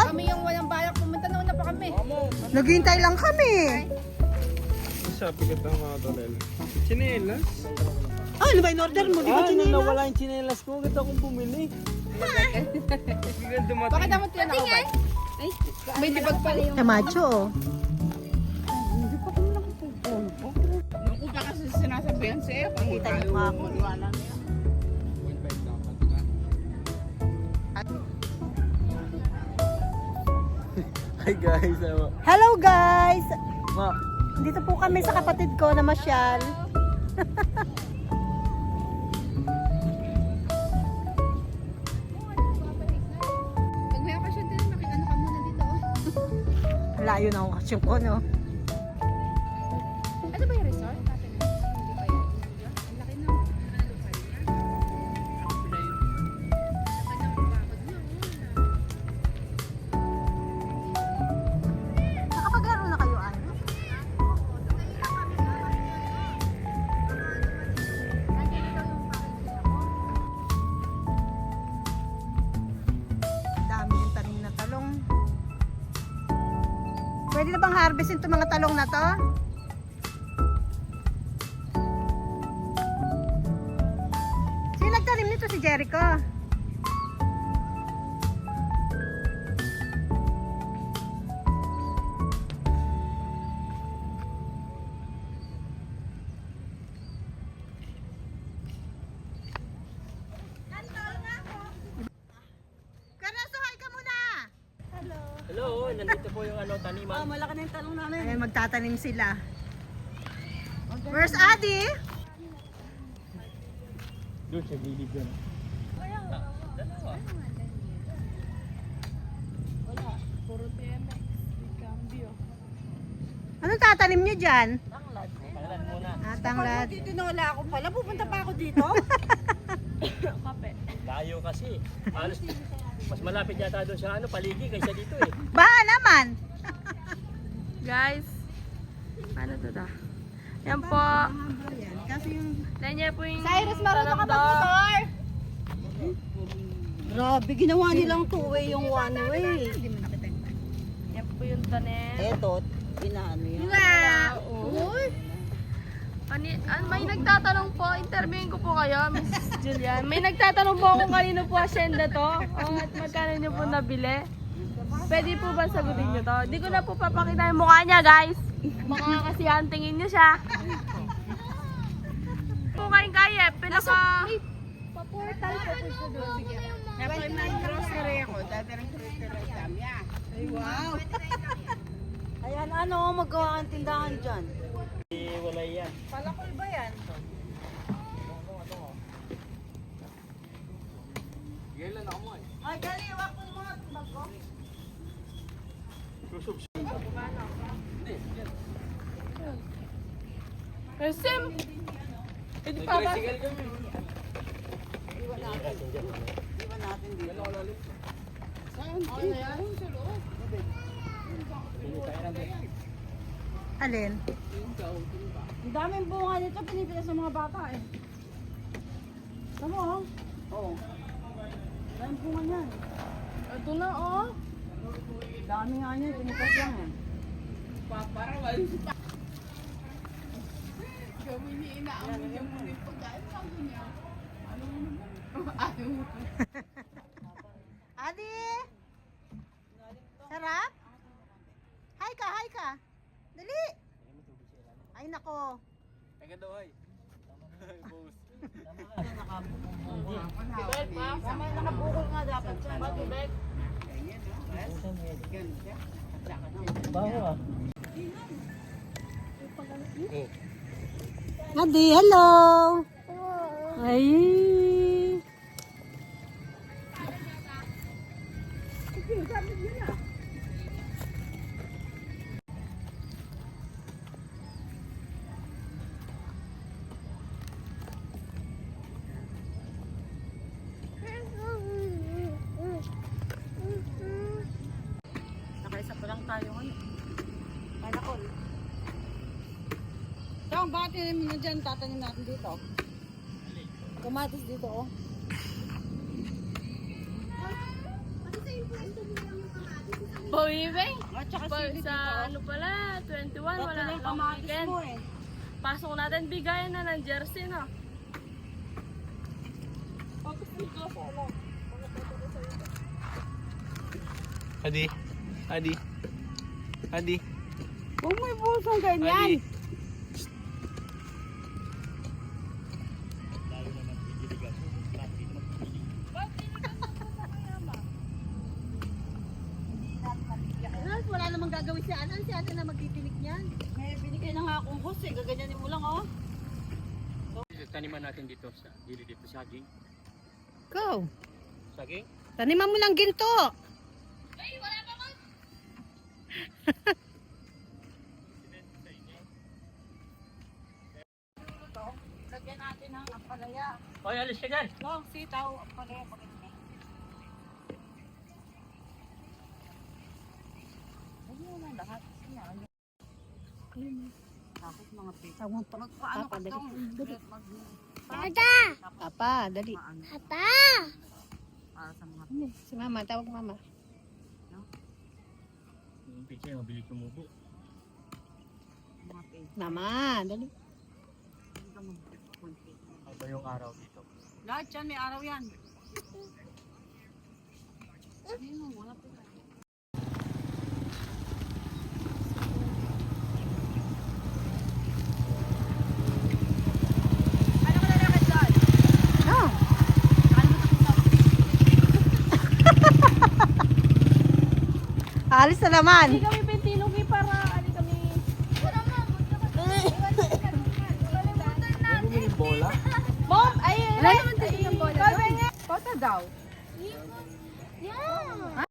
Kami yung walang balak pumunta, nauna pa kami. Naghihintay lang kami. Sabi ka tama mga tolel. Chinelas? Ah, ano ba in order mo? Di ba Nung chinela? nawala yung chinelas ko, agad akong bumili. Biglang dumating. Bakit naman tinakabay? May dibag pala yung... Tamacho. Naku, baka sinasabihan sa'yo. Kita niyo mga ako. Hi guys. Hello guys! Ma, Dito po kami sa kapatid ko na masyal. Pag may okasyon din, makikano ka muna dito. Layo na ako kasi ko, no? Ano ba yung resort? Hindi pa yan. Ang laki ng lupa niya. Laki ng bakod niya. Nakapaglaro na kayo, ano? Dami yung tanim na talong. Pwede na bang harvestin itong mga talong na to? Sino nagtanim nito? Si Jericho. Karaso, hi ka muna! hello, nandito po yung taniman. Malaki na yung talong namin. Ay, magtatanim sila. Where's Adi? Doon siya gilid yun. Puro TMX. Di cambio. Anong tatanim nyo dyan? Pangalan muna. Ah, tanglad. Tinola ako pala. Pupunta pa ako dito. Kape. Layo kasi. Halos, mas malapit yata doon sa paligi kaysa dito eh. Baha naman. Guys, ano to da? Yan po. Kasi yung... Ganyan po yung Cyrus, marunong ka talong daw. mag-motor? Grabe, ginawa nilang two-way yung one-way. Yan po yung tanim. Eto, inaano yun. Uy! May nagtatanong po, interviewin ko po kayo, Miss Julian. May nagtatanong po kung kanino po asyenda to. At magkano nyo po nabili. Pwede po ba sagutin nyo to? Hindi ko na po papakita yung mukha niya, guys. Baka kasi tingin nyo siya. Po kayong kaya, pinaka... Pa-portal ko po doon. Napay may grocery ako. Dati rin grocery kami. Ay, wow! Ayan, ano, magawa kang tindahan dyan. Wala yan. Palakol ba yan? Gailan ako mo eh. Ay, gali, wak mo mga bago. Susub siya. Sim! Ito pa ba? Tricycle kami. Iwan natin dito. Saan? Ano yan? Sa loob. Alin? Ang daming bunga nito, pinipila sa mga bata eh. Tama oh. Oo. Daming bunga niyan. Ito na, oh. Dami nga niyan, pinipas lang eh. Paparawal. Kami ni inaamin yung muna yung pagkain. Sabi niya, ano mo naman? Ano mo? Adi! Sarap? Hi ka, hi ka. Dali! Ay, nako. Taga daw ay. Boss. Tama, nakabukol nga dapat siya. Baho ah. Adi, hello! Ay! Nakaisa pa lang tayo ngayon. Ay, nako. Tawang bakit tinanim mo dyan, tatanim natin dito. Kamatis dito oh. Bawibeng. At saka Pa, sili sa dito. ano pala, 21, Tatlo wala na yung long kamatis weekend. mo eh. Pasok natin, bigayan na ng jersey, no? Tapos dito sa ano. Adi. Adi. Adi. Huwag mo ibusong ganyan. Adi. Lalo na magpipiligan. Grabe naman pipili. Wala namang gagawin si Ana. Si Ana na magtitinik niyan. May binigay na nga akong hose eh. Gaganyanin mo lang oh. Taniman natin dito sa dili dito saging. Go. Saging? Taniman mo lang ginto. Lagyan natin ng ampalaya. Hoy, alis ka dyan. Long sitaw, ampalaya. Bakit na? Ano naman lahat? Tapos mga pita. Magpaano ka itong? Papa, dali. Para sa mga Si mama, tawag mama. Yung pizza yung mabilis tumubo. pita. Mama, dali. Ito yung araw dito. Lahat yan, may araw yan. Ayun, wala pa. Oh. Alis na naman. Hindi kami pintinugi para, ano kami... Bola? Mom, ayun! Wala naman din yung bola. Kota daw. Ha?